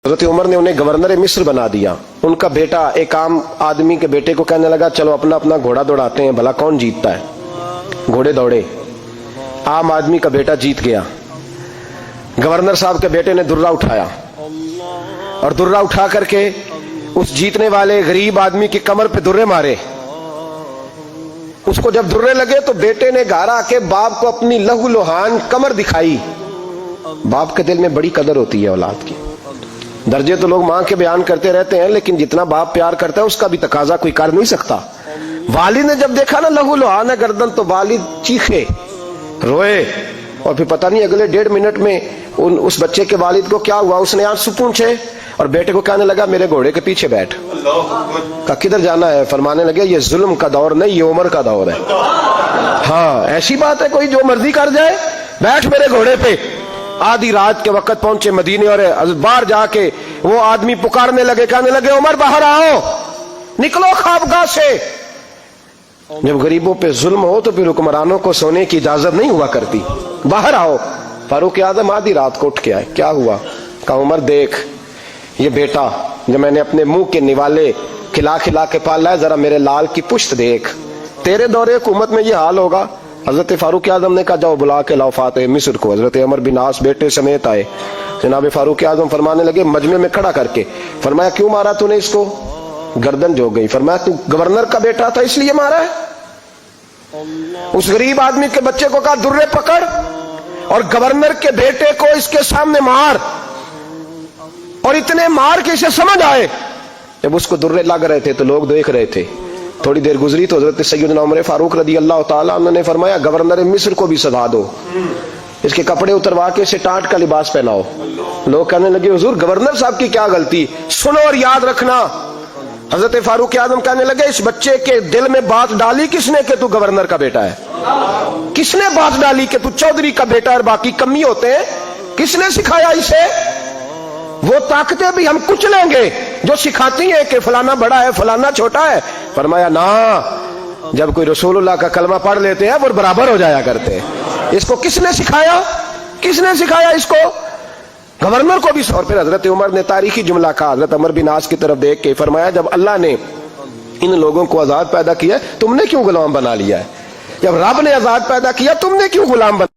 حضرت عمر نے انہیں گورنر مصر بنا دیا۔ ان کا بیٹا ایک عام آدمی کے بیٹے کو کہنے لگا چلو اپنا اپنا گھوڑا دوڑاتے ہیں، بھلا کون جیتتا ہے۔ گھوڑے دوڑے، عام آدمی کا بیٹا جیت گیا۔ گورنر صاحب کے بیٹے نے درہ اٹھایا اور درہ اٹھا کر کے اس جیتنے والے غریب آدمی کی کمر پہ درے مارے۔ اس کو جب درے لگے تو بیٹے نے گھر آ کے باپ کو اپنی لہو لوہان کمر دکھائی۔ باپ کے دل میں بڑی قدر ہوتی ہے اولاد کی۔ درجے تو لوگ ماں کے بیان کرتے رہتے ہیں، لیکن جتنا باپ پیار کرتا ہے اس کا بھی تقاضا کوئی کر نہیں سکتا۔ والد نے جب دیکھا نا لہو لوہان ہے گردن، تو والد چیخے، روئے، اور پھر پتہ نہیں اگلے 1.5 منٹ میں اس بچے کے والد کو کیا ہوا، اس نے آنسو پونچھے اور بیٹے کو کہنے لگا میرے گھوڑے کے پیچھے بیٹھ۔ کہا کدھر جانا ہے؟ فرمانے لگے یہ ظلم کا دور نہیں، یہ عمر کا دور ہے۔ ہاں ایسی بات ہے کوئی جو مرضی کر جائے؟ بیٹھ میرے گھوڑے پہ۔ آدھی رات کے وقت پہنچے مدینے، اور باہر جا کے وہ آدمی پکارنے لگے، کہنے لگے عمر باہر آؤ، نکلو خوابگاہ سے۔ جب غریبوں پہ ظلم ہو تو پھر حکمرانوں کو سونے کی اجازت نہیں ہوا کرتی۔ باہر آؤ۔ فاروق اعظم آدھی رات کو اٹھ کے آئے، کیا ہوا؟ کہا عمر دیکھ، یہ بیٹا جو میں نے اپنے منہ کے نوالے کھلا کھلا کے پالا ہے، ذرا میرے لال کی پشت دیکھ، تیرے دور حکومت میں یہ حال ہوگا۔ حضرت فاروق اعظم نے کہا جاؤ بلا کے لاؤ فاتح مصر کو۔ حضرت عمر بن عاص بیٹے سمیت آئے۔ جناب فاروق اعظم فرمانے لگے مجمع میں کھڑا کر کے، فرمایا کیوں مارا تو نے اس کو؟ گردن جو گئی۔ فرمایا تو گورنر کا بیٹا تھا اس لیے مارا ہے؟ اس غریب آدمی کے بچے کو کہا درے پکڑ اور گورنر کے بیٹے کو اس کے سامنے مار، اور اتنے مار کے اسے سمجھ آئے۔ جب اس کو درے لگ رہے تھے تو لوگ دیکھ رہے تھے۔ تھوڑی دیر گزری تو حضرت سیدنا عمر فاروق رضی اللہ تعالیٰ عنہ نے فرمایا گورنر مصر کو بھی سزا دو، اس کے کپڑے اتروا کے اسے ٹاٹ کا لباس پہناؤ۔ لوگ کہنے لگے حضور گورنر صاحب کی کیا غلطی؟ سنو اور یاد رکھنا۔ حضرت فاروق اعظم کہنے لگے اس بچے کے دل میں بات ڈالی کس نے کہ تو گورنر کا بیٹا ہے؟ کس نے بات ڈالی کہ تو چودھری کا بیٹا اور باقی کمی ہوتے ہیں؟ کس نے سکھایا اسے؟ وہ طاقتیں بھی ہم کچھ لیں گے جو سکھاتی ہیں کہ فلانا بڑا ہے فلانا چھوٹا ہے۔ فرمایا نا، جب کوئی رسول اللہ کا کلمہ پڑھ لیتے ہیں وہ برابر ہو جایا کرتے ہیں۔ اس کو کس نے سکھایا؟ کس نے سکھایا اس کو؟ گورنر کو بھی۔ اور پھر حضرت عمر نے تاریخی جملہ کہا، حضرت عمر بن عاص کی طرف دیکھ کے فرمایا جب اللہ نے ان لوگوں کو آزاد پیدا کیا تم نے کیوں غلام بنا لیا ہے؟ جب رب نے آزاد پیدا کیا تم نے کیوں غلام بنا